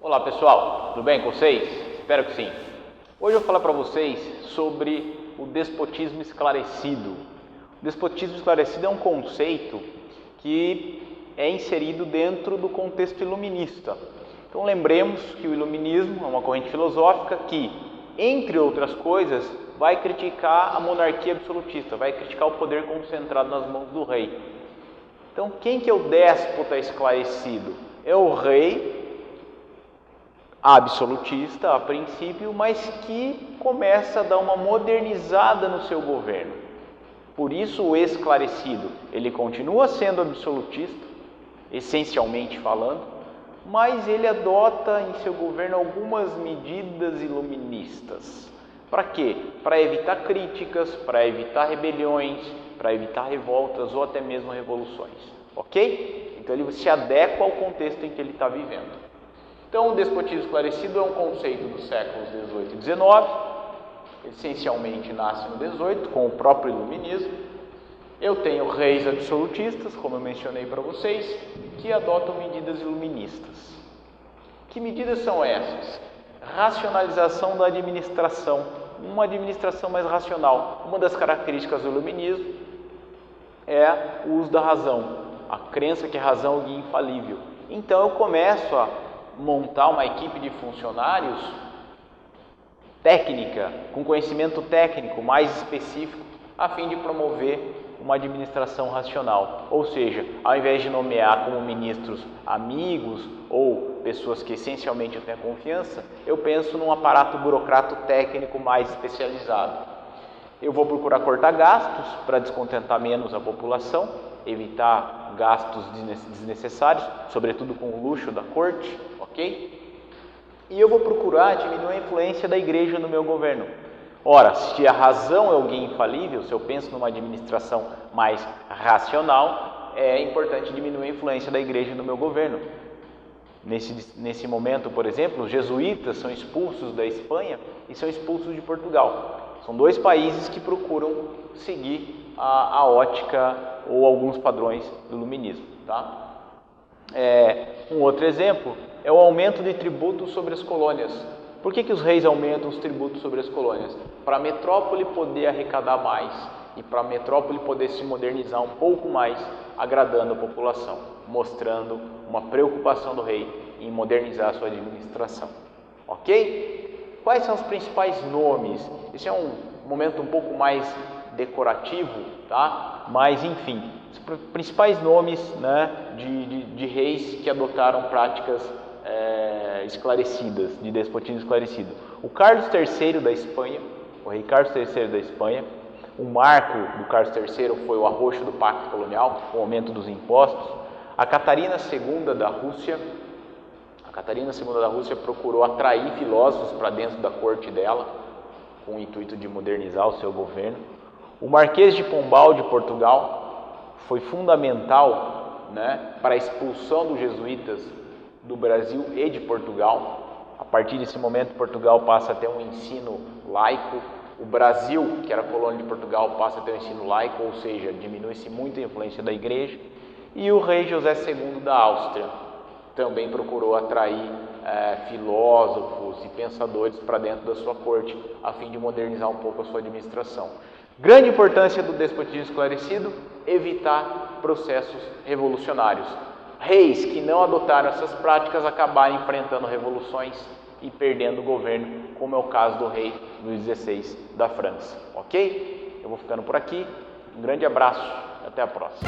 Olá pessoal, tudo bem com vocês? Espero que sim. Hoje eu vou falar para vocês sobre o despotismo esclarecido. O despotismo esclarecido é um conceito que é inserido dentro do contexto iluminista. Então lembremos que o iluminismo é uma corrente filosófica que, entre outras coisas, vai criticar a monarquia absolutista, vai criticar o poder concentrado nas mãos do rei. Então quem que é o déspota esclarecido? É o rei absolutista a princípio, mas que começa a dar uma modernizada no seu governo. Por isso o esclarecido, ele continua sendo absolutista, essencialmente falando, mas ele adota em seu governo algumas medidas iluministas. Para quê? Para evitar críticas, para evitar rebeliões, para evitar revoltas ou até mesmo revoluções. Ok? Então ele se adequa ao contexto em que ele está vivendo. Então, o despotismo esclarecido é um conceito dos séculos XVIII e XIX, essencialmente nasce no XVIII, com o próprio iluminismo. Eu tenho reis absolutistas, como eu mencionei para vocês, que adotam medidas iluministas. Que medidas são essas? Racionalização da administração, uma administração mais racional. Uma das características do iluminismo é o uso da razão, a crença que a razão é o guia infalível. Então, eu começo a montar uma equipe de funcionários técnica, com conhecimento técnico mais específico, a fim de promover uma administração racional. Ou seja, ao invés de nomear como ministros amigos ou pessoas que essencialmente eu tenho confiança, eu penso num aparato burocrata técnico mais especializado. Eu vou procurar cortar gastos para descontentar menos a população, evitar gastos desnecessários, sobretudo com o luxo da corte, ok? E eu vou procurar diminuir a influência da igreja no meu governo. Ora, se a razão é o guia infalível, se eu penso numa administração mais racional, é importante diminuir a influência da igreja no meu governo. Nesse momento, por exemplo, os jesuítas são expulsos da Espanha e são expulsos de Portugal. São dois países que procuram seguir a ótica ou alguns padrões do iluminismo. Tá? Um outro exemplo é o aumento de tributos sobre as colônias. Por que os reis aumentam os tributos sobre as colônias? Para a metrópole poder arrecadar mais e para a metrópole poder se modernizar um pouco mais, agradando a população, mostrando uma preocupação do rei em modernizar a sua administração. Ok? Quais são os principais nomes? Esse é um momento um pouco mais decorativo, tá? Mas enfim, os principais nomes, né, de reis que adotaram práticas esclarecidas, de despotismo esclarecido. O Carlos III da Espanha, o rei Carlos III da Espanha. O marco do Carlos III foi o arrocho do Pacto Colonial, o aumento dos impostos. A Catarina II da Rússia. A Catarina II da Rússia procurou atrair filósofos para dentro da corte dela, com o intuito de modernizar o seu governo. O Marquês de Pombal de Portugal foi fundamental, né, para a expulsão dos jesuítas do Brasil e de Portugal. A partir desse momento, Portugal passa a ter um ensino laico. O Brasil, que era colônia de Portugal, passa a ter um ensino laico, ou seja, diminui-se muito a influência da igreja. E o rei José II da Áustria também procurou atrair filósofos e pensadores para dentro da sua corte, a fim de modernizar um pouco a sua administração. Grande importância do despotismo esclarecido: evitar processos revolucionários. Reis que não adotaram essas práticas acabaram enfrentando revoluções e perdendo o governo, como é o caso do rei Luís XVI da França. Ok? Eu vou ficando por aqui. Um grande abraço e até a próxima.